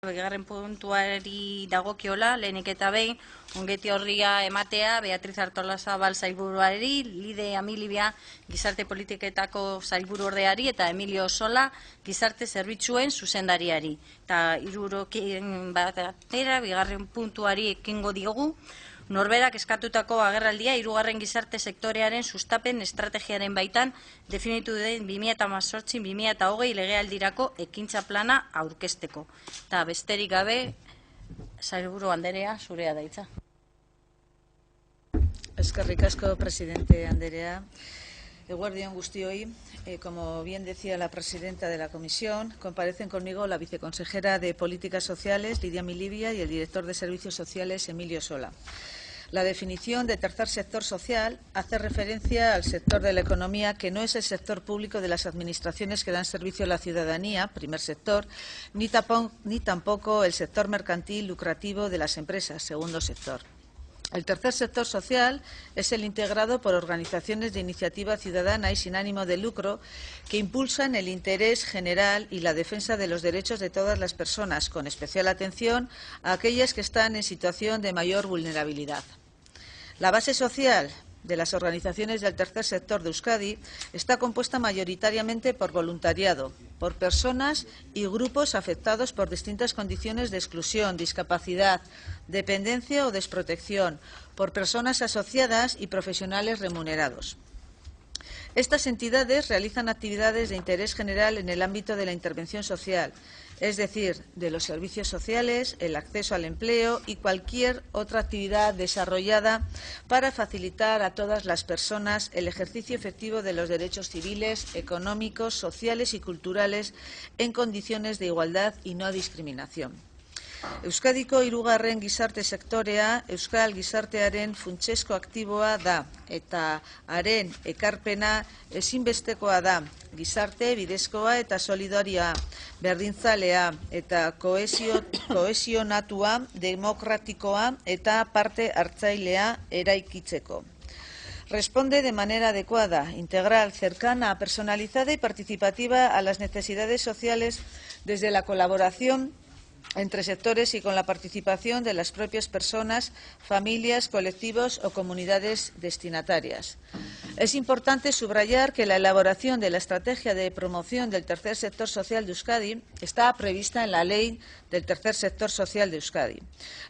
Bigarren puntuari dagokiola, lehenik eta behin, ongeti horria ematea Beatriz Artolazabal sailburuari, Lide Amilibia gizarte politiketako sailburuordeari eta Emilio Sola gizarte zerbitzuen zuzendariari. Eta hirurekin batera, bigarren puntuari ekingo diogu, norberak eskatutako agerraldia hirugarren gizarte sektorearen sustapen estrategiaren baitan definitu den 2018-2020 legealdirako ekintza plana aurkezteko. Eta besterik gabe, sailburu anderea, zurea da hitza. Eskerrik asko, presidente anderea. Eguerdi on guztioi. Como bien decía la presidenta de la comisión, comparecen conmigo la viceconsejera de Políticas Sociales, Lidia Amilibia, y el director de Servicios Sociales, Emilio Sola. La definición de tercer sector social hace referencia al sector de la economía que no es el sector público de las administraciones que dan servicio a la ciudadanía, primer sector, ni tampoco el sector mercantil lucrativo de las empresas, segundo sector. El tercer sector social es el integrado por organizaciones de iniciativa ciudadana y sin ánimo de lucro que impulsan el interés general y la defensa de los derechos de todas las personas, con especial atención a aquellas que están en situación de mayor vulnerabilidad. La base social de las organizaciones del tercer sector de Euskadi está compuesta mayoritariamente por voluntariado, por personas y grupos afectados por distintas condiciones de exclusión, discapacidad, dependencia o desprotección, por personas asociadas y profesionales remunerados. Estas entidades realizan actividades de interés general en el ámbito de la intervención social, es decir, de los servicios sociales, el acceso al empleo y cualquier otra actividad desarrollada para facilitar a todas las personas el ejercicio efectivo de los derechos civiles, económicos, sociales y culturales en condiciones de igualdad y no discriminación. Euskadiko hirugarren gizarte sektorea euskal gizartearen funtsezko aktiboa da eta haren ekarpena ezinbestekoa da. Gizarte bidezkoa eta solidarioa, berdintzalea eta kohesionatua, demokratikoa eta parte hartzailea eraikitzeko. Responde de manera adecuada, integral, cercana, personalizada y participativa a las necesidades sociales desde la colaboración entre sectores y con la participación de las propias personas, familias, colectivos o comunidades destinatarias. Es importante subrayar que la elaboración de la estrategia de promoción del tercer sector social de Euskadi está prevista en la Ley del Tercer Sector Social de Euskadi.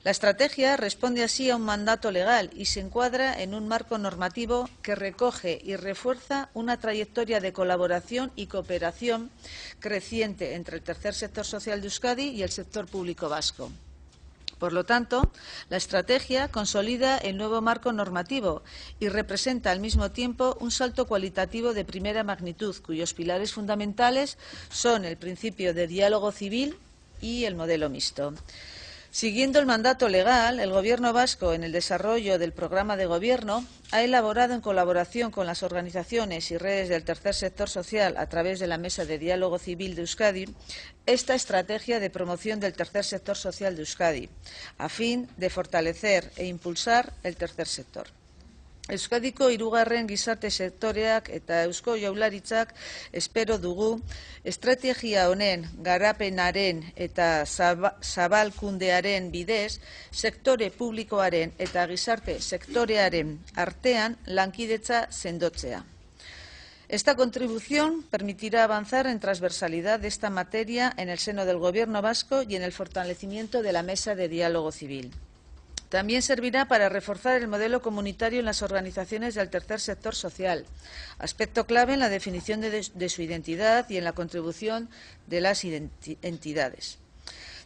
La estrategia responde así a un mandato legal y se encuadra en un marco normativo que recoge y refuerza una trayectoria de colaboración y cooperación creciente entre el tercer sector social de Euskadi y el sector público vasco. Por lo tanto, la estrategia consolida el nuevo marco normativo y representa al mismo tiempo un salto cualitativo de primera magnitud, cuyos pilares fundamentales son el principio de diálogo civil y el modelo mixto. Siguiendo el mandato legal, el Gobierno vasco, en el desarrollo del programa de Gobierno, ha elaborado en colaboración con las organizaciones y redes del tercer sector social a través de la Mesa de Diálogo Civil de Euskadi esta estrategia de promoción del tercer sector social de Euskadi, a fin de fortalecer e impulsar el tercer sector. Euskadiko hirugarren gizarte sektoreak eta Eusko Jaurlaritzak espero dugu estrategia honen garapenaren eta zabalkundearen bidez sektore publikoaren eta gizarte sektorearen artean lankidetza sendotzea. Esta contribución permitirá avanzar en transversalidad de esta materia en el seno del Gobierno vasco y en el fortalecimiento de la Mesa de Diálogo Civil. También servirá para reforzar el modelo comunitario en las organizaciones del tercer sector social, aspecto clave en la definición de su identidad y en la contribución de las entidades.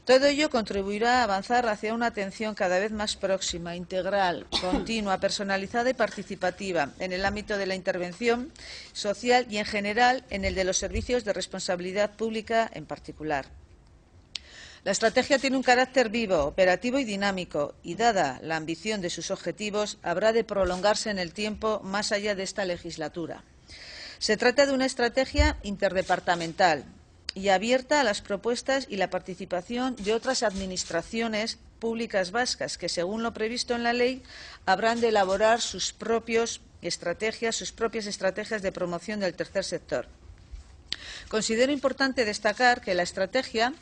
Todo ello contribuirá a avanzar hacia una atención cada vez más próxima, integral, continua, personalizada y participativa en el ámbito de la intervención social y, en general, en el de los servicios de responsabilidad pública en particular. La estrategia tiene un carácter vivo, operativo y dinámico, y dada la ambición de sus objetivos, habrá de prolongarse en el tiempo más allá de esta legislatura. Se trata de una estrategia interdepartamental y abierta a las propuestas y la participación de otras administraciones públicas vascas que, según lo previsto en la ley, habrán de elaborar sus propias estrategias de promoción del tercer sector. Considero importante destacar que la estrategia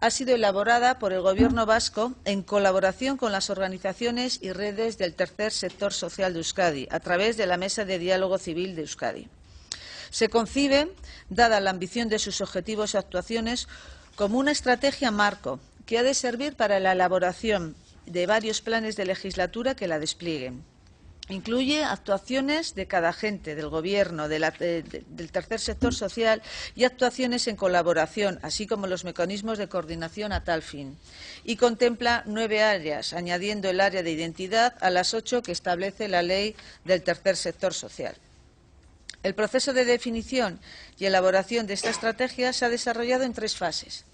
ha sido elaborada por el Gobierno vasco en colaboración con las organizaciones y redes del tercer sector social de Euskadi, a través de la Mesa de Diálogo Civil de Euskadi. Se concibe, dada la ambición de sus objetivos y actuaciones, como una estrategia marco que ha de servir para la elaboración de varios planes de legislatura que la desplieguen. Incluye actuaciones de cada agente del Gobierno, del tercer sector social y actuaciones en colaboración, así como los mecanismos de coordinación a tal fin. Y contempla 9 áreas, añadiendo el área de identidad a las 8 que establece la Ley del tercer sector social. El proceso de definición y elaboración de esta estrategia se ha desarrollado en 3 fases.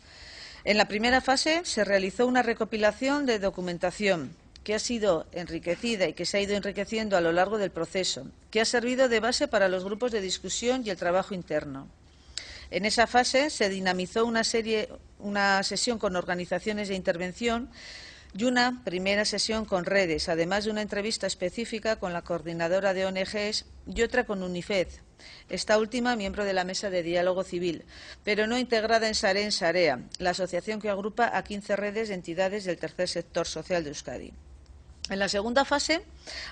En la primera fase se realizó una recopilación de documentación que ha sido enriquecida y que se ha ido enriqueciendo a lo largo del proceso, que ha servido de base para los grupos de discusión y el trabajo interno. En esa fase se dinamizó una sesión con organizaciones de intervención y una primera sesión con redes, además de una entrevista específica con la coordinadora de ONGs y otra con UNIFED, esta última miembro de la Mesa de Diálogo Civil, pero no integrada en Sareen Sarea, la asociación que agrupa a 15 redes de entidades del tercer sector social de Euskadi. En la segunda fase,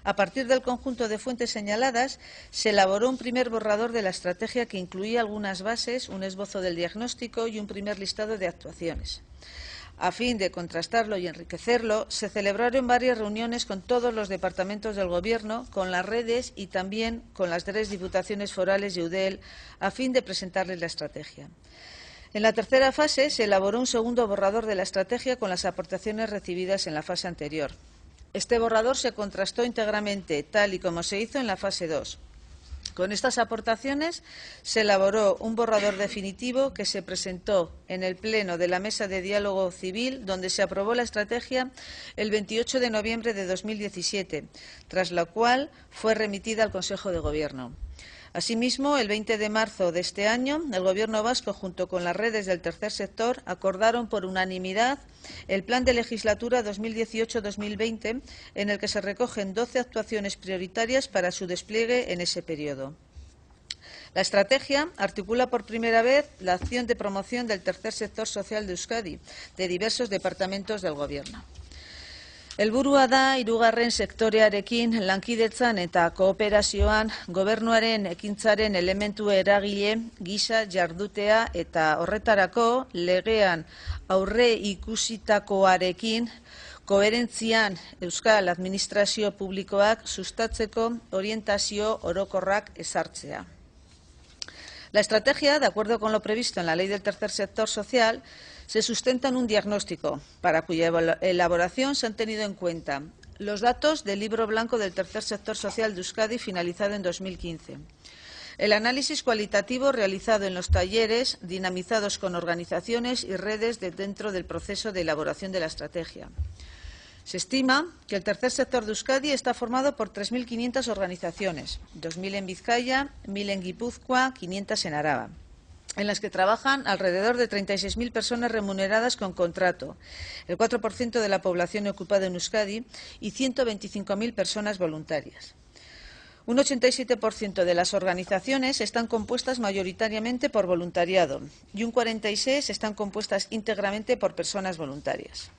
a partir del conjunto de fuentes señaladas, se elaboró un primer borrador de la estrategia que incluía algunas bases, un esbozo del diagnóstico y un primer listado de actuaciones. A fin de contrastarlo y enriquecerlo, se celebraron varias reuniones con todos los departamentos del Gobierno, con las redes y también con las 3 diputaciones forales y Eudel, a fin de presentarles la estrategia. En la tercera fase se elaboró un segundo borrador de la estrategia con las aportaciones recibidas en la fase anterior. Este borrador se contrastó íntegramente, tal y como se hizo en la fase 2. Con estas aportaciones se elaboró un borrador definitivo que se presentó en el Pleno de la Mesa de Diálogo Civil, donde se aprobó la estrategia el 28 de noviembre de 2017, tras la cual fue remitida al Consejo de Gobierno. Asimismo, el 20 de marzo de este año, el Gobierno vasco, junto con las redes del tercer sector, acordaron por unanimidad el Plan de Legislatura 2018-2020, en el que se recogen 12 actuaciones prioritarias para su despliegue en ese periodo. La estrategia articula por primera vez la acción de promoción del tercer sector social de Euskadi, de diversos departamentos del Gobierno. Helburua da hirugarren sektorearekin lankidetzan eta kooperazioan gobernuaren ekintzaren elementu eragile gisa jardutea eta horretarako legean aurre ikusitakoarekin koherentzian euskal administrazio publikoak sustatzeko orientazio orokorrak ezartzea. La estrategia, de acuerdo con lo previsto en la Ley del Tercer Sector Social, se sustenta en un diagnóstico, para cuya elaboración se han tenido en cuenta los datos del Libro Blanco del Tercer Sector Social de Euskadi, finalizado en 2015, el análisis cualitativo realizado en los talleres dinamizados con organizaciones y redes dentro del proceso de elaboración de la estrategia. Se estima que el tercer sector de Euskadi está formado por 3.500 organizaciones, 2.000 en Vizcaya, 1.000 en Guipúzcoa, 500 en Araba, en las que trabajan alrededor de 36.000 personas remuneradas con contrato, el 4% de la población ocupada en Euskadi y 125.000 personas voluntarias. Un 87% de las organizaciones están compuestas mayoritariamente por voluntariado y un 46% están compuestas íntegramente por personas voluntarias.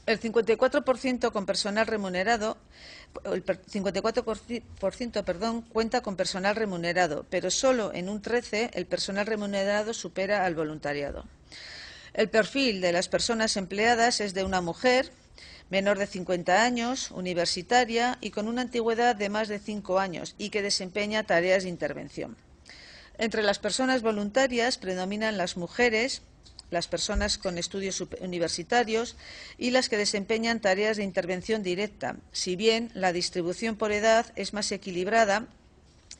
El 54% con personal remunerado, cuenta con personal remunerado, pero solo en un 13% el personal remunerado supera al voluntariado. El perfil de las personas empleadas es de una mujer menor de 50 años, universitaria y con una antigüedad de más de 5 años y que desempeña tareas de intervención. Entre las personas voluntarias predominan las mujeres, las personas con estudios universitarios y las que desempeñan tareas de intervención directa, si bien la distribución por edad es más equilibrada,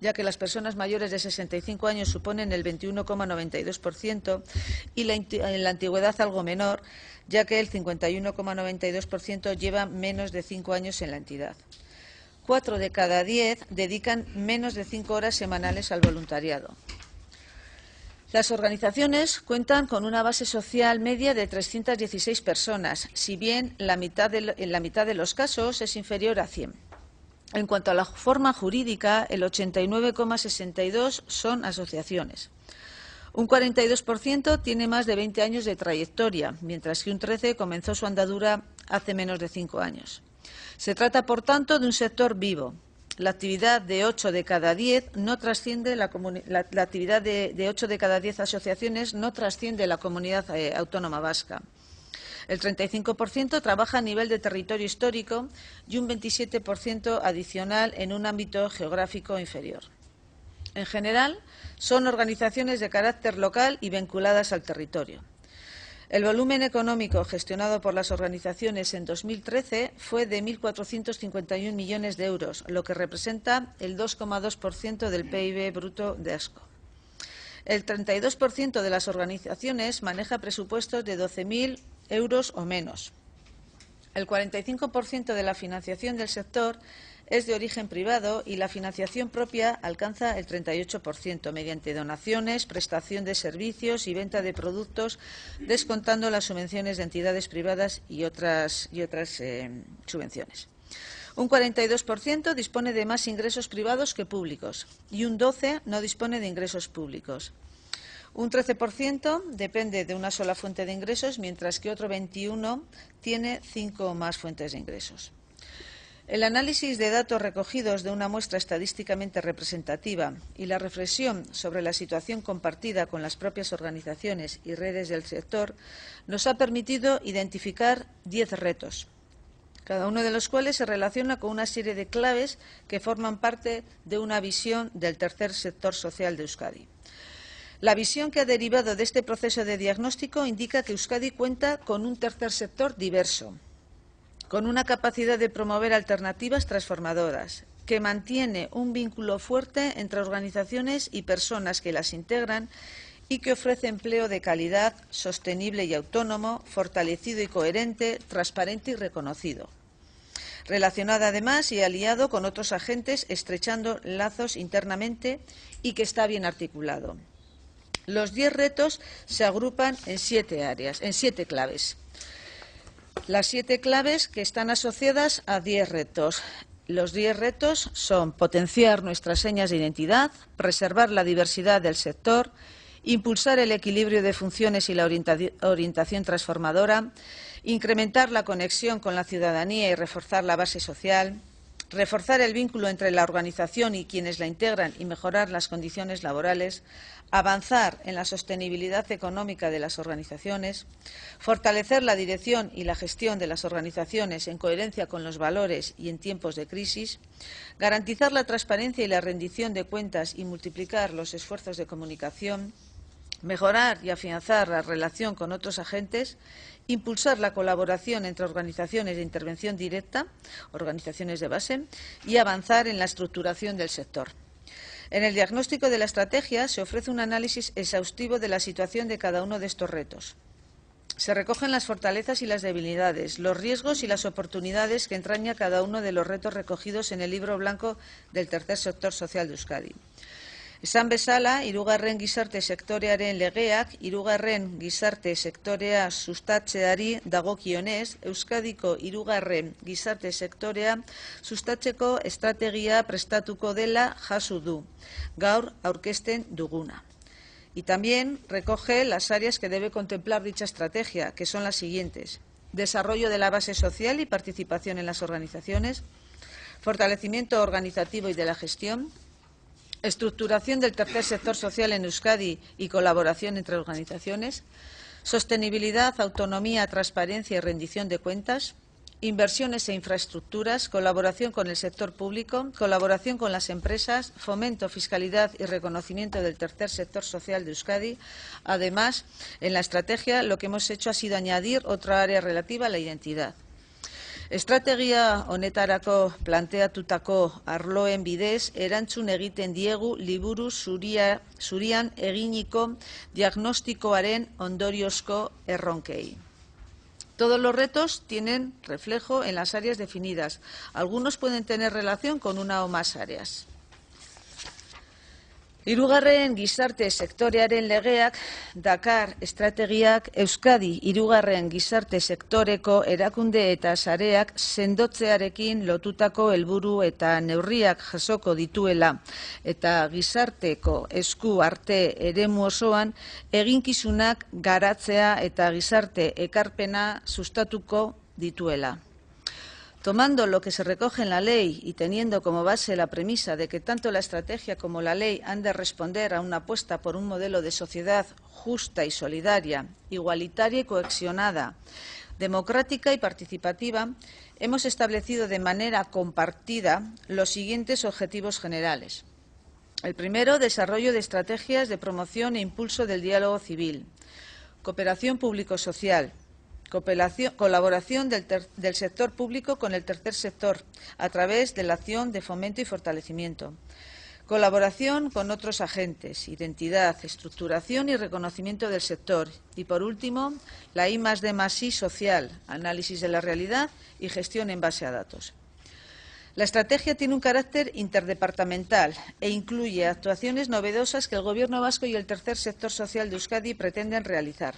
ya que las personas mayores de 65 años suponen el 21,92% y la antigüedad algo menor, ya que el 51,92% lleva menos de 5 años en la entidad. 4 de cada 10 dedican menos de 5 horas semanales al voluntariado. Las organizaciones cuentan con una base social media de 316 personas, si bien en la mitad de los casos es inferior a 100. En cuanto a la forma jurídica, el 89,62% son asociaciones. Un 42% tiene más de 20 años de trayectoria, mientras que un 13% comenzó su andadura hace menos de 5 años. Se trata, por tanto, de un sector vivo. La actividad de 8 de cada 10 no trasciende la actividad de 8 de cada 10 asociaciones no trasciende la comunidad autónoma vasca. El 35% trabaja a nivel de territorio histórico y un 27% adicional en un ámbito geográfico inferior. En general, son organizaciones de carácter local y vinculadas al territorio. El volumen económico gestionado por las organizaciones en 2013 fue de 1.451 millones de euros, lo que representa el 2,2% del PIB bruto de Asco. El 32% de las organizaciones maneja presupuestos de 12.000 euros o menos. El 45% de la financiación del sector es de origen privado y la financiación propia alcanza el 38% mediante donaciones, prestación de servicios y venta de productos, descontando las subvenciones de entidades privadas y otras subvenciones. Un 42% dispone de más ingresos privados que públicos y un 12% no dispone de ingresos públicos. Un 13% depende de una sola fuente de ingresos, mientras que otro 21% tiene 5 o más fuentes de ingresos. El análisis de datos recogidos de una muestra estadísticamente representativa y la reflexión sobre la situación compartida con las propias organizaciones y redes del sector nos ha permitido identificar 10 retos, cada uno de los cuales se relaciona con una serie de claves que forman parte de una visión del tercer sector social de Euskadi. La visión que ha derivado de este proceso de diagnóstico indica que Euskadi cuenta con un tercer sector diverso, con una capacidad de promover alternativas transformadoras, que mantiene un vínculo fuerte entre organizaciones y personas que las integran y que ofrece empleo de calidad, sostenible y autónomo, fortalecido y coherente, transparente y reconocido. Relacionado además y aliado con otros agentes, estrechando lazos internamente y que está bien articulado. Los 10 retos se agrupan en 7 áreas, en 7 claves. Las 7 claves que están asociadas a 10 retos. Los 10 retos son potenciar nuestras señas de identidad, preservar la diversidad del sector, impulsar el equilibrio de funciones y la orientación transformadora, incrementar la conexión con la ciudadanía y reforzar la base social, reforzar el vínculo entre la organización y quienes la integran y mejorar las condiciones laborales, avanzar en la sostenibilidad económica de las organizaciones, fortalecer la dirección y la gestión de las organizaciones en coherencia con los valores y en tiempos de crisis, garantizar la transparencia y la rendición de cuentas y multiplicar los esfuerzos de comunicación, mejorar y afianzar la relación con otros agentes, impulsar la colaboración entre organizaciones de intervención directa, organizaciones de base, y avanzar en la estructuración del sector. En el diagnóstico de la estrategia se ofrece un análisis exhaustivo de la situación de cada uno de estos retos. Se recogen las fortalezas y las debilidades, los riesgos y las oportunidades que entraña cada uno de los retos recogidos en el libro blanco del tercer sector social de Euskadi. Esan bezala, hirugarren gizarte sektorearen legeak, hirugarren gizarte sektorea sustatzeari dagokionez, Euskadiko hirugarren gizarte sektorea sustatzeko estrategia prestatuko dela jaso du, gaur aurkezten duguna. Y también recoge las áreas que debe contemplar dicha estrategia, que son las siguientes: desarrollo de la base social y participación en las organizaciones, fortalecimiento organizativo y de la gestión, estructuración del tercer sector social en Euskadi y colaboración entre organizaciones, sostenibilidad, autonomía, transparencia y rendición de cuentas, inversiones e infraestructuras, colaboración con el sector público, colaboración con las empresas, fomento, fiscalidad y reconocimiento del tercer sector social de Euskadi. Además, en la estrategia lo que hemos hecho ha sido añadir otra área relativa a la identidad. Estrategia honetarako planteatutako arloen bidez erantzun egiten diegu liburu zurian eginiko diagnostikoaren ondoriozko erronkei. Todos los retos tienen reflejo en las áreas definidas. Algunos pueden tener relación con una o más áreas. Hirugarren gizarte sektorearen legeak dakar estrategiak Euskadi hirugarren gizarte sektoreko erakunde eta sareak sendotzearekin lotutako helburu eta neurriak jasoko dituela eta gizarteko esku arte eremu osoan eginkizunak garatzea eta gizarte ekarpena sustatuko dituela. Tomando lo que se recoge en la ley y teniendo como base la premisa de que tanto la estrategia como la ley han de responder a una apuesta por un modelo de sociedad justa y solidaria, igualitaria y cohesionada, democrática y participativa, hemos establecido de manera compartida los siguientes objetivos generales. El primero, desarrollo de estrategias de promoción e impulso del diálogo civil, cooperación público-social, colaboración del sector público con el tercer sector a través de la acción de fomento y fortalecimiento. Colaboración con otros agentes, identidad, estructuración y reconocimiento del sector. Y, por último, la I+D+I social, análisis de la realidad y gestión en base a datos. La estrategia tiene un carácter interdepartamental e incluye actuaciones novedosas que el Gobierno vasco y el tercer sector social de Euskadi pretenden realizar.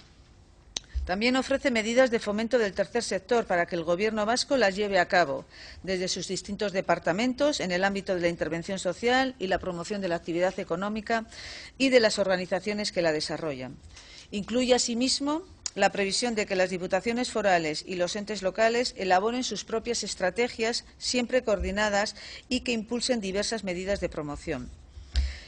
También ofrece medidas de fomento del tercer sector para que el Gobierno vasco las lleve a cabo desde sus distintos departamentos en el ámbito de la intervención social y la promoción de la actividad económica y de las organizaciones que la desarrollan. Incluye asimismo la previsión de que las diputaciones forales y los entes locales elaboren sus propias estrategias, siempre coordinadas, y que impulsen diversas medidas de promoción.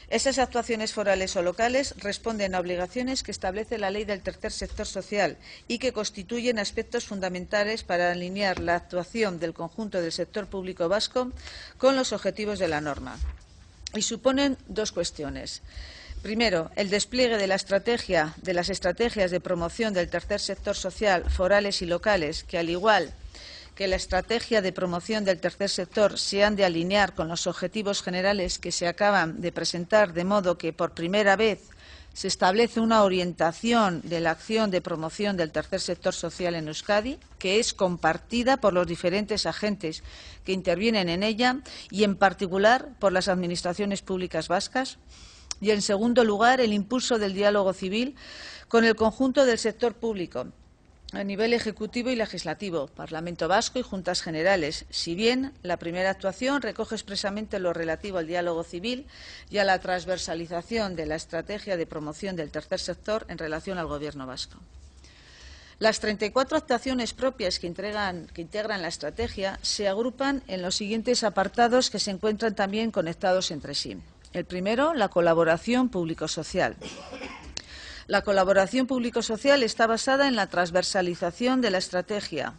Esas actuaciones forales o locales responden a obligaciones que establece la Ley del Tercer Sector Social y que constituyen aspectos fundamentales para alinear la actuación del conjunto del sector público vasco con los objetivos de la norma. Y suponen dos cuestiones. Primero, el despliegue de las estrategias de promoción del tercer sector social, forales y locales, que al igual que la estrategia de promoción del tercer sector se han de alinear con los objetivos generales que se acaban de presentar, de modo que por primera vez se establece una orientación de la acción de promoción del tercer sector social en Euskadi, que es compartida por los diferentes agentes que intervienen en ella y, en particular, por las administraciones públicas vascas. Y, en segundo lugar, el impulso del diálogo civil con el conjunto del sector público, a nivel ejecutivo y legislativo, Parlamento Vasco y Juntas Generales, si bien la primera actuación recoge expresamente lo relativo al diálogo civil y a la transversalización de la estrategia de promoción del tercer sector en relación al Gobierno vasco. Las 34 actuaciones propias que integran la estrategia se agrupan en los siguientes apartados que se encuentran también conectados entre sí. El primero, la colaboración público-social. La colaboración público-social está basada en la transversalización de la estrategia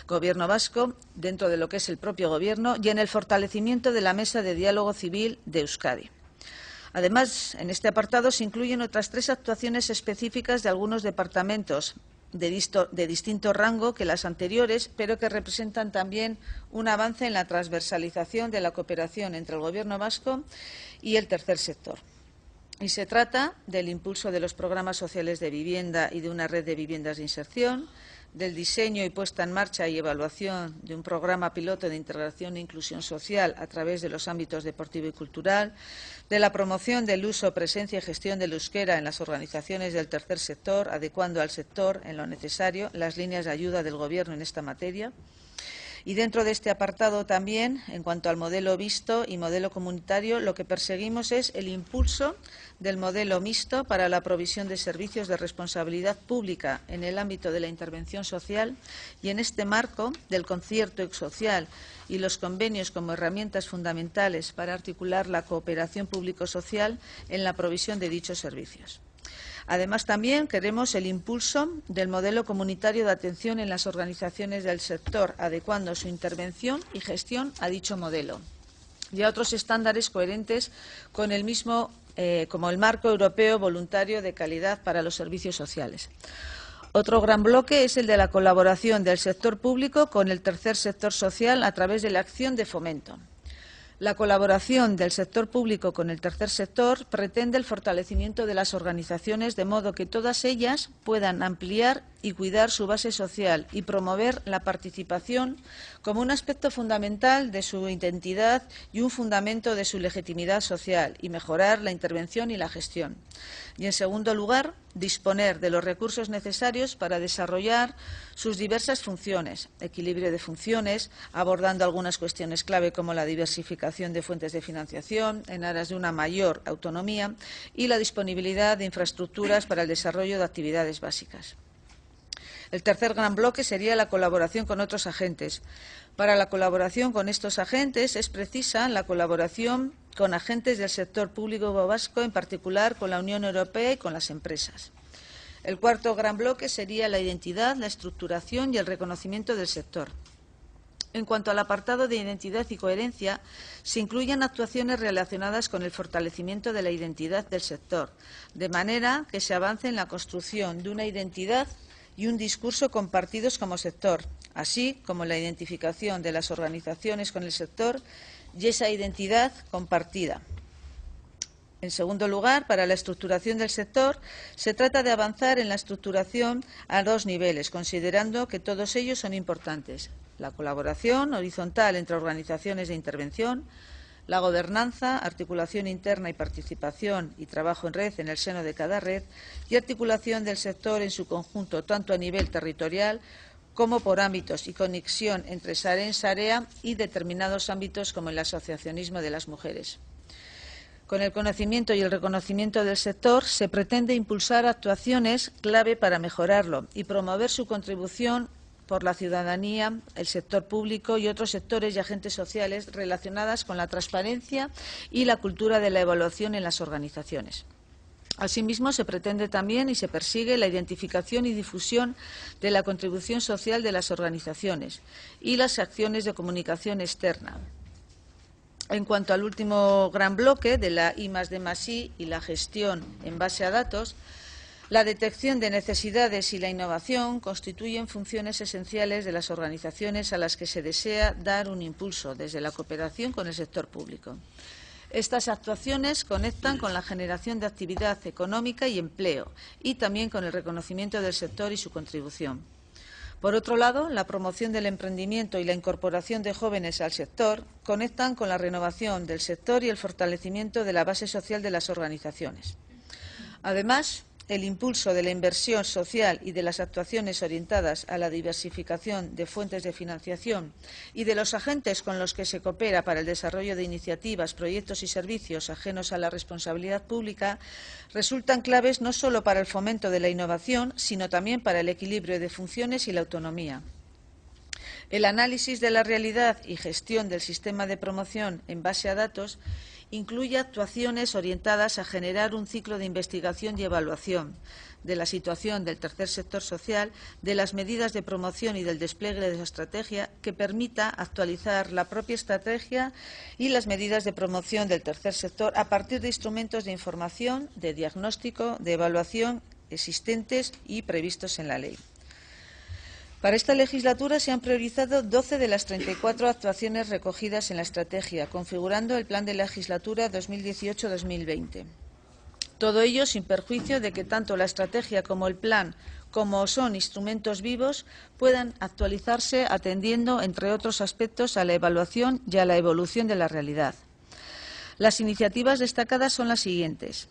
Gobierno vasco dentro de lo que es el propio Gobierno y en el fortalecimiento de la mesa de diálogo civil de Euskadi. Además, en este apartado se incluyen otras 3 actuaciones específicas de algunos departamentos de distinto rango que las anteriores, pero que representan también un avance en la transversalización de la cooperación entre el Gobierno vasco y el tercer sector. Y se trata del impulso de los programas sociales de vivienda y de una red de viviendas de inserción, del diseño y puesta en marcha y evaluación de un programa piloto de integración e inclusión social a través de los ámbitos deportivo y cultural, de la promoción del uso, presencia y gestión del euskera en las organizaciones del tercer sector, adecuando al sector, en lo necesario, las líneas de ayuda del Gobierno en esta materia. Y dentro de este apartado también, en cuanto al modelo visto y modelo comunitario, lo que perseguimos es el impulso del modelo mixto para la provisión de servicios de responsabilidad pública en el ámbito de la intervención social y, en este marco, del concierto social y los convenios como herramientas fundamentales para articular la cooperación público-social en la provisión de dichos servicios. Además, también queremos el impulso del modelo comunitario de atención en las organizaciones del sector, adecuando su intervención y gestión a dicho modelo y a otros estándares coherentes con el mismo, como el Marco Europeo Voluntario de Calidad para los Servicios Sociales. Otro gran bloque es el de la colaboración del sector público con el tercer sector social a través de la acción de fomento. La colaboración del sector público con el tercer sector pretende el fortalecimiento de las organizaciones de modo que todas ellas puedan ampliar y cuidar su base social y promover la participación como un aspecto fundamental de su identidad y un fundamento de su legitimidad social y mejorar la intervención y la gestión. Y, en segundo lugar, disponer de los recursos necesarios para desarrollar sus diversas funciones, equilibrio de funciones, abordando algunas cuestiones clave como la diversificación de fuentes de financiación en aras de una mayor autonomía y la disponibilidad de infraestructuras para el desarrollo de actividades básicas. El tercer gran bloque sería la colaboración con otros agentes. Para la colaboración con estos agentes es precisa la colaboración con agentes del sector público vasco, en particular con la Unión Europea y con las empresas. El cuarto gran bloque sería la identidad, la estructuración y el reconocimiento del sector. En cuanto al apartado de identidad y coherencia, se incluyen actuaciones relacionadas con el fortalecimiento de la identidad del sector, de manera que se avance en la construcción de una identidad y un discurso compartidos como sector, así como la identificación de las organizaciones con el sector y esa identidad compartida. En segundo lugar, para la estructuración del sector, se trata de avanzar en la estructuración a dos niveles, considerando que todos ellos son importantes: la colaboración horizontal entre organizaciones de intervención, la gobernanza, articulación interna y participación y trabajo en red en el seno de cada red, y articulación del sector en su conjunto, tanto a nivel territorial como por ámbitos, y conexión entre Sarén, Sarea y determinados ámbitos como el asociacionismo de las mujeres. Con el conocimiento y el reconocimiento del sector se pretende impulsar actuaciones clave para mejorarlo y promover su contribución por la ciudadanía, el sector público y otros sectores y agentes sociales relacionadas con la transparencia y la cultura de la evaluación en las organizaciones. Asimismo, se pretende también y se persigue la identificación y difusión de la contribución social de las organizaciones y las acciones de comunicación externa. En cuanto al último gran bloque de la I+D+I y la gestión en base a datos, la detección de necesidades y la innovación constituyen funciones esenciales de las organizaciones a las que se desea dar un impulso desde la cooperación con el sector público. Estas actuaciones conectan con la generación de actividad económica y empleo y también con el reconocimiento del sector y su contribución. Por otro lado, la promoción del emprendimiento y la incorporación de jóvenes al sector conectan con la renovación del sector y el fortalecimiento de la base social de las organizaciones. Además, el impulso de la inversión social y de las actuaciones orientadas a la diversificación de fuentes de financiación y de los agentes con los que se coopera para el desarrollo de iniciativas, proyectos y servicios ajenos a la responsabilidad pública resultan claves no solo para el fomento de la innovación, sino también para el equilibrio de funciones y la autonomía. El análisis de la realidad y gestión del sistema de promoción en base a datos incluye actuaciones orientadas a generar un ciclo de investigación y evaluación de la situación del tercer sector social, de las medidas de promoción y del despliegue de la estrategia que permita actualizar la propia estrategia y las medidas de promoción del tercer sector a partir de instrumentos de información, de diagnóstico, de evaluación existentes y previstos en la ley. Para esta legislatura se han priorizado 12 de las 34 actuaciones recogidas en la estrategia, configurando el plan de legislatura 2018-2020. Todo ello sin perjuicio de que tanto la estrategia como el plan, como son instrumentos vivos, puedan actualizarse atendiendo, entre otros aspectos, a la evaluación y a la evolución de la realidad. Las iniciativas destacadas son las siguientes: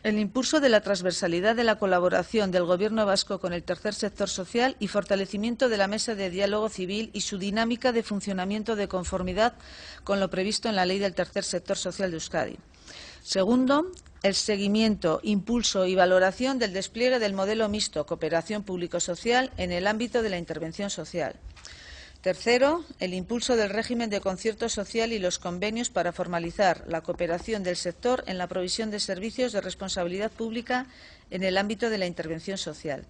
el impulso de la transversalidad de la colaboración del Gobierno vasco con el tercer sector social y fortalecimiento de la mesa de diálogo civil y su dinámica de funcionamiento de conformidad con lo previsto en la Ley del Tercer Sector Social de Euskadi. Segundo, el seguimiento, impulso y valoración del despliegue del modelo mixto cooperación público-social en el ámbito de la intervención social. Tercero, el impulso del régimen de concierto social y los convenios para formalizar la cooperación del sector en la provisión de servicios de responsabilidad pública en el ámbito de la intervención social.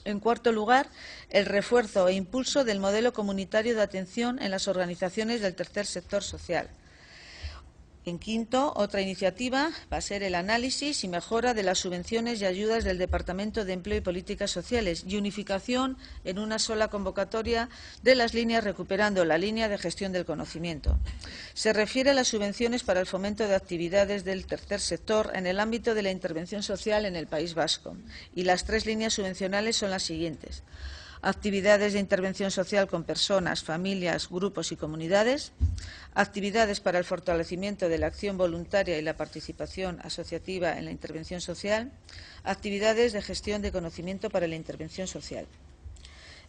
En cuarto lugar, el refuerzo e impulso del modelo comunitario de atención en las organizaciones del tercer sector social. En quinto, otra iniciativa va a ser el análisis y mejora de las subvenciones y ayudas del Departamento de Empleo y Políticas Sociales y unificación en una sola convocatoria de las líneas, recuperando la línea de gestión del conocimiento. Se refiere a las subvenciones para el fomento de actividades del tercer sector en el ámbito de la intervención social en el País Vasco. Y las 3 líneas subvencionales son las siguientes: actividades de intervención social con personas, familias, grupos y comunidades, actividades para el fortalecimiento de la acción voluntaria y la participación asociativa en la intervención social, actividades de gestión de conocimiento para la intervención social.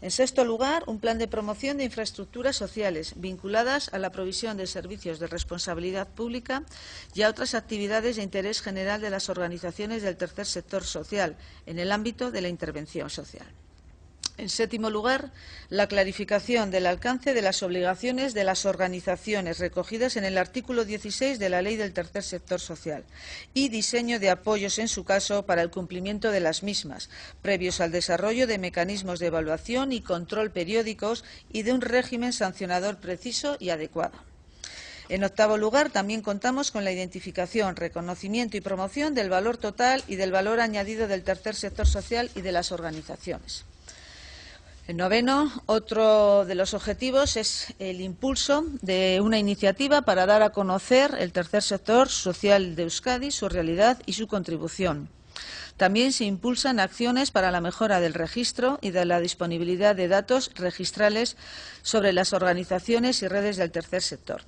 En sexto lugar, un plan de promoción de infraestructuras sociales vinculadas a la provisión de servicios de responsabilidad pública y a otras actividades de interés general de las organizaciones del tercer sector social en el ámbito de la intervención social. En séptimo lugar, la clarificación del alcance de las obligaciones de las organizaciones recogidas en el artículo 16 de la Ley del Tercer Sector Social y diseño de apoyos, en su caso, para el cumplimiento de las mismas, previos al desarrollo de mecanismos de evaluación y control periódicos y de un régimen sancionador preciso y adecuado. En octavo lugar, también contamos con la identificación, reconocimiento y promoción del valor total y del valor añadido del tercer sector social y de las organizaciones. En noveno, otro de los objetivos es el impulso de una iniciativa para dar a conocer el tercer sector social de Euskadi, su realidad y su contribución. También se impulsan acciones para la mejora del registro y de la disponibilidad de datos registrales sobre las organizaciones y redes del tercer sector.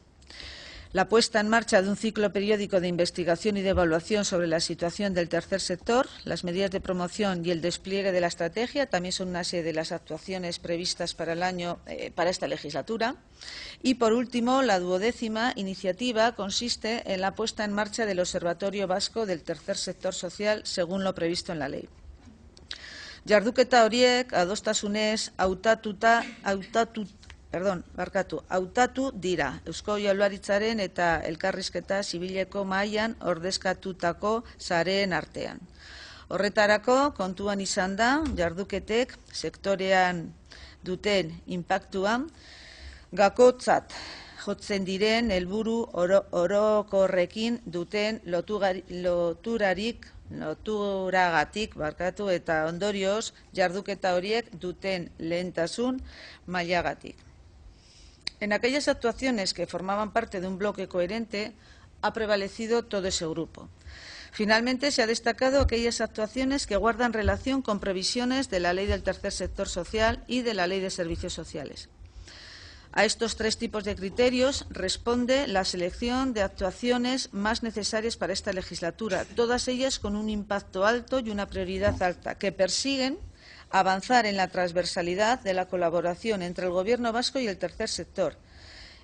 La puesta en marcha de un ciclo periódico de investigación y de evaluación sobre la situación del tercer sector, las medidas de promoción y el despliegue de la estrategia también son una serie de las actuaciones previstas para esta legislatura. Y, por último, la 12ª iniciativa consiste en la puesta en marcha del Observatorio Vasco del Tercer Sector Social, según lo previsto en la ley. Jarduketa horiek adostasunez hautatu dira Eusko Jaurlaritzaren eta elkarrizketa zibileko mahaian ordezkatutako sareen artean. Horretarako kontuan izan da jarduketek sektorean duten inpaktua gakotzat jotzen diren helburu orokorrekin duten loturagatik eta ondorioz jarduketa horiek duten lehentasun mailagatik. En aquellas actuaciones que formaban parte de un bloque coherente, ha prevalecido todo ese grupo. Finalmente, se ha destacado aquellas actuaciones que guardan relación con previsiones de la Ley del Tercer Sector Social y de la Ley de Servicios Sociales. A estos 3 tipos de criterios responde la selección de actuaciones más necesarias para esta legislatura, todas ellas con un impacto alto y una prioridad alta, que persiguen avanzar en la transversalidad de la colaboración entre el Gobierno vasco y el tercer sector,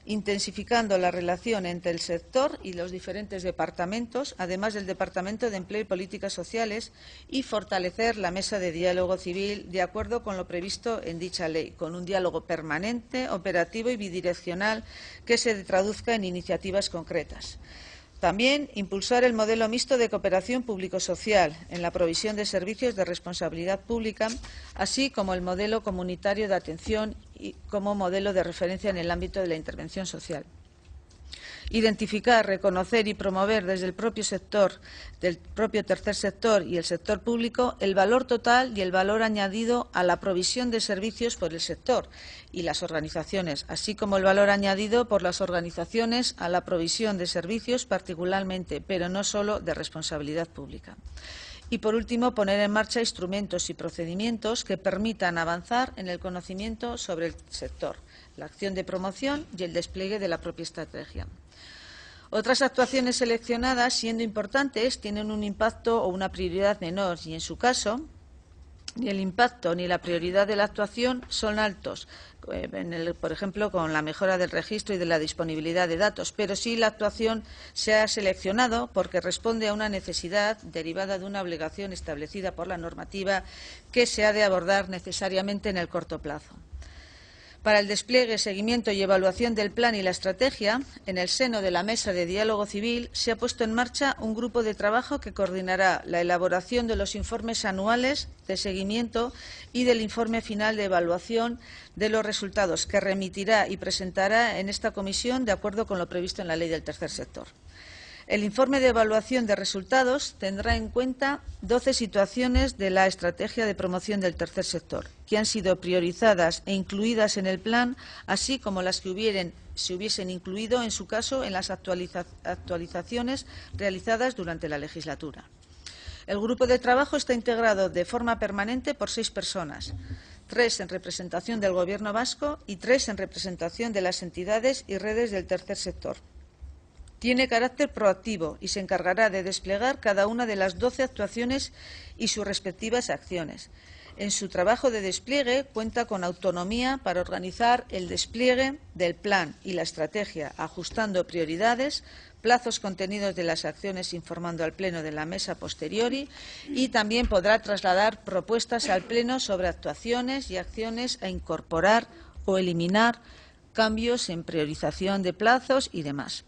intensificando la relación entre el sector y los diferentes departamentos, además del Departamento de Empleo y Políticas Sociales, y fortalecer la mesa de diálogo civil de acuerdo con lo previsto en dicha ley, con un diálogo permanente, operativo y bidireccional que se traduzca en iniciativas concretas. También impulsar el modelo mixto de cooperación público-social en la provisión de servicios de responsabilidad pública, así como el modelo comunitario de atención y como modelo de referencia en el ámbito de la intervención social. Identificar, reconocer y promover desde el propio sector, del propio tercer sector y el sector público, el valor total y el valor añadido a la provisión de servicios por el sector y las organizaciones, así como el valor añadido por las organizaciones a la provisión de servicios, particularmente, pero no solo, de responsabilidad pública. Y, por último, poner en marcha instrumentos y procedimientos que permitan avanzar en el conocimiento sobre el sector, la acción de promoción y el despliegue de la propia estrategia. Otras actuaciones seleccionadas, siendo importantes, tienen un impacto o una prioridad menor y, en su caso, ni el impacto ni la prioridad de la actuación son altos, por ejemplo, con la mejora del registro y de la disponibilidad de datos, pero sí la actuación se ha seleccionado porque responde a una necesidad derivada de una obligación establecida por la normativa que se ha de abordar necesariamente en el corto plazo. Para el despliegue, seguimiento y evaluación del plan y la estrategia, en el seno de la Mesa de Diálogo Civil se ha puesto en marcha un grupo de trabajo que coordinará la elaboración de los informes anuales de seguimiento y del informe final de evaluación de los resultados, que remitirá y presentará en esta comisión de acuerdo con lo previsto en la Ley del Tercer Sector. El informe de evaluación de resultados tendrá en cuenta 12 situaciones de la estrategia de promoción del tercer sector, que han sido priorizadas e incluidas en el plan, así como las que se hubiesen incluido, en su caso, en las actualizaciones realizadas durante la legislatura. El grupo de trabajo está integrado de forma permanente por 6 personas, 3 en representación del Gobierno vasco y 3 en representación de las entidades y redes del tercer sector. Tiene carácter proactivo y se encargará de desplegar cada una de las 12 actuaciones y sus respectivas acciones. En su trabajo de despliegue cuenta con autonomía para organizar el despliegue del plan y la estrategia, ajustando prioridades, plazos contenidos de las acciones, informando al Pleno de la mesa posteriori, y también podrá trasladar propuestas al Pleno sobre actuaciones y acciones a incorporar o eliminar, cambios en priorización de plazos y demás.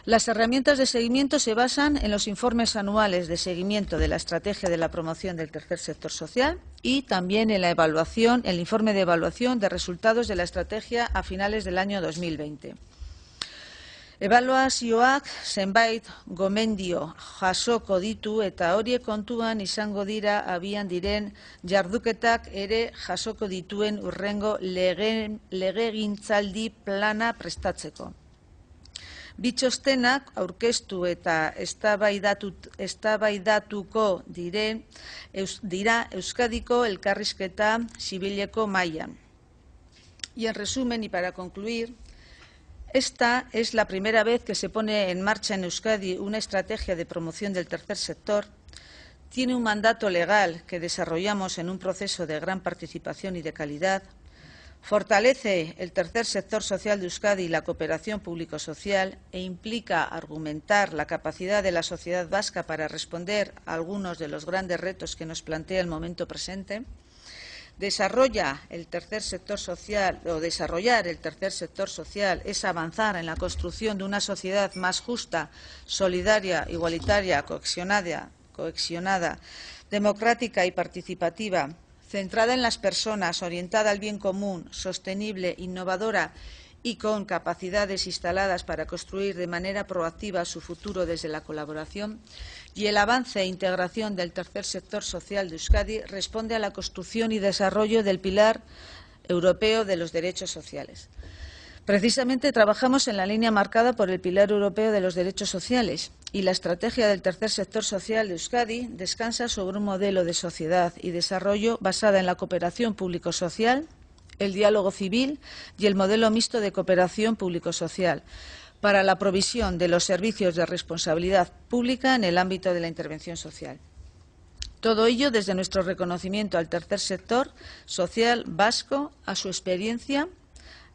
Las herramientas de seguimiento se basan en los informes anuales de seguimiento de la estrategia de la promoción del tercer sector social y también en el informe de evaluación de resultados de la estrategia a finales del año 2020. Ebaluazioak zenbait gomendio jasoko ditu eta horiek kontuan izango dira abian diren jarduketak ere jasoko dituen hurrengo legegintzaldi plana prestatzeko. Bi txostenak aurkeztu eta eztabaidatuko dira Euskadiko elkarrizketa zibileko mahaian. Y en resumen, y para concluir, esta es la primera vez que se pone en marcha en Euskadi una estrategia de promoción del tercer sector. Tiene un mandato legal que desarrollamos en un proceso de gran participación y de calidad. Fortalece el tercer sector social de Euskadi y la cooperación público-social e implica argumentar la capacidad de la sociedad vasca para responder a algunos de los grandes retos que nos plantea el momento presente. Desarrollar el tercer sector social es avanzar en la construcción de una sociedad más justa, solidaria, igualitaria, cohesionada, democrática y participativa, centrada en las personas, orientada al bien común, sostenible, innovadora y con capacidades instaladas para construir de manera proactiva su futuro desde la colaboración. Y el avance e integración del tercer sector social de Euskadi responde a la construcción y desarrollo del pilar europeo de los derechos sociales. Precisamente trabajamos en la línea marcada por el pilar europeo de los derechos sociales y la estrategia del tercer sector social de Euskadi descansa sobre un modelo de sociedad y desarrollo basada en la cooperación público-social, el diálogo civil y el modelo mixto de cooperación público-social para la provisión de los servicios de responsabilidad pública en el ámbito de la intervención social. Todo ello desde nuestro reconocimiento al tercer sector social vasco, a su experiencia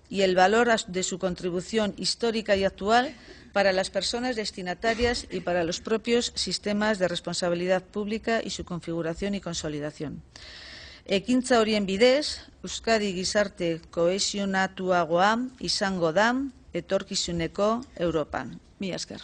y el valor de su contribución histórica y actual para las personas destinatarias y para los propios sistemas de responsabilidad pública y su configuración y consolidación. Ekintza horien bidez, Euskadi gizarte kohesionatuagoa izango da etorkizuneko Europan. Mila esker.